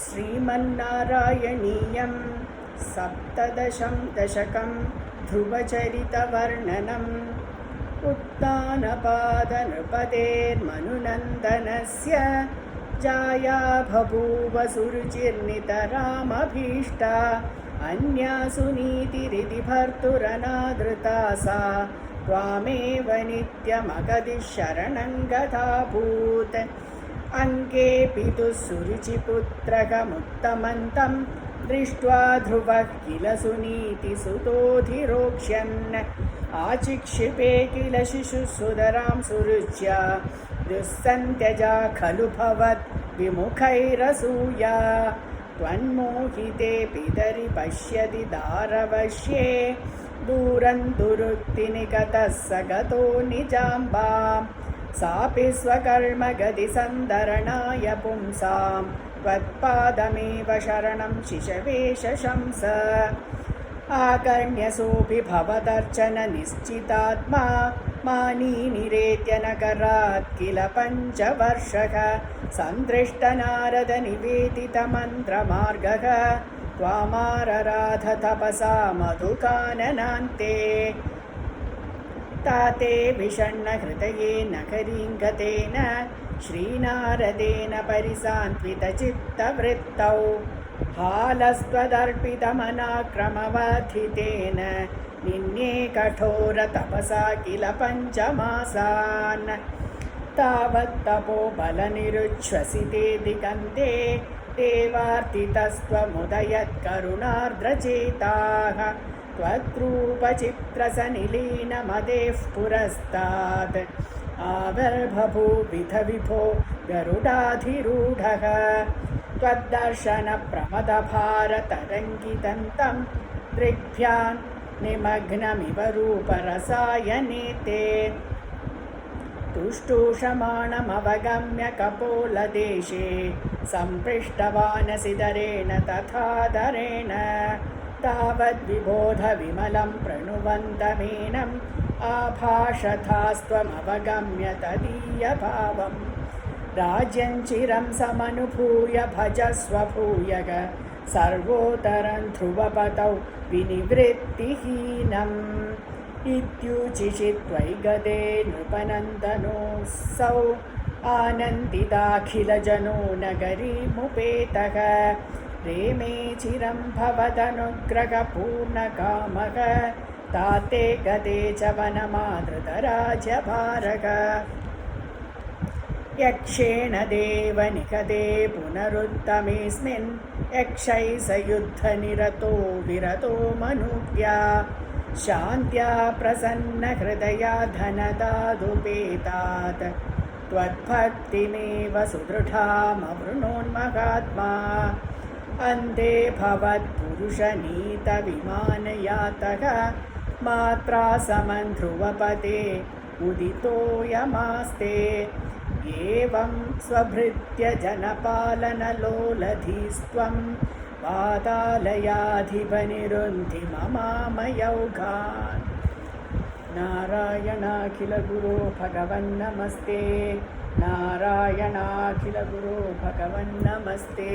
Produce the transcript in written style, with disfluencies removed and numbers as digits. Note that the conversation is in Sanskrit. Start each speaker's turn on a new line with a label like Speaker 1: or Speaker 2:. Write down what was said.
Speaker 1: श्रीमन्नारायणीयं सप्तदशं दशकं ध्रुवचरितवर्णनम् उत्तानपादनृपतेर्मनुनन्दनस्य जाया बभूव सुरुचिर्नितरामभीष्टा अन्यासु नीतिरिति भर्तुरनादृता सा त्वामेव नित्यमगदिः शरणं गताभूत् अङ्के पितुः सुरुचिपुत्रकमुत्तमन्तं दृष्ट्वा ध्रुवः किल सुनीतिसुतोऽधिरोक्ष्यन् आचिक्षिपे किल शिशुसुदरां सुरुच्या दुःसन्त्यजा खलु भवत् विमुखैरसूया त्वन्मोहिते पितरि पश्यति दारवश्ये दूरं दुरुक्तिनिकतः स गतो निजाम्बां सापि स्वकर्मगतिसन्दरणाय पुंसां त्वत्पादमेव शरणं शिशवे शशंस आकर्ण्यसोऽपि भवदर्चन निश्चितात्मा मानी निरेत्य नकरात् किल पञ्चवर्षः सन्दृष्टनारदनिवेदितमन्त्रमार्गः त्वामारराध तपसा मधुकाननान्ते ताते विषण्णहृदये नखरीङ्गतेन श्रीनारदेन परिसान्त्वितचित्तवृत्तौ हालस्त्वदर्पितमनाक्रमवर्धितेन निन्ये कठोरतपसा किल पञ्चमासान् तावत्तपोबलनिरुच्छ्वसिते दिगन्ते देवार्तितस्त्वमुदयत्करुणार्द्रचेताः त्वद्रूपचित्रसनिलीनमदेः पुरस्तात् आविर्बभूविध विभो गरुडाधिरूढः त्वद्दर्शनप्रमदभारतरङ्गितं दृग्भ्यां निमग्नमिव रूपरसायने ते तुष्टूषमाणमवगम्य कपोलदेशे सम्पृष्टवानसिधरेण तथाधरेण तावद्विबोधविमलं प्रणुवन्तमेनम् आभाषथास्त्वमवगम्य तदीयभावम् राज्यं चिरं समनुभूय भजस्व भूयः सर्वोत्तरं ध्रुवपतौ विनिवृत्तिहीनम् इत्युचिषित्वैगदे नृपनन्दनोऽसौ आनन्दिताखिलजनो नगरीमुपेतः रेमे चिरं भवदनुग्रहपूर्णकामः ताते गते च वनमादृतराज्यभारः यक्षेण देवनिकते पुनरुत्तमेऽस्मिन् यक्षैः स युद्धनिरतो विरतो मनुज्ञा शान्त्या प्रसन्नहृदया धनदादुपेतात् त्वद्भक्तिमेव सुदृढामवृणोन्महात्मा अन्ते भवत्पुरुषनीतविमानयातः मात्रा समं ध्रुवपते उदितोऽयमास्ते एवं स्वभृत्य जनपालनलोलधीस्त्वं पातालयाधिपनिरुन्धि ममामयौघान् नारायणाखिलगुरो भगवन्नमस्ते नारायणाखिलगुरो भगवन्नमस्ते।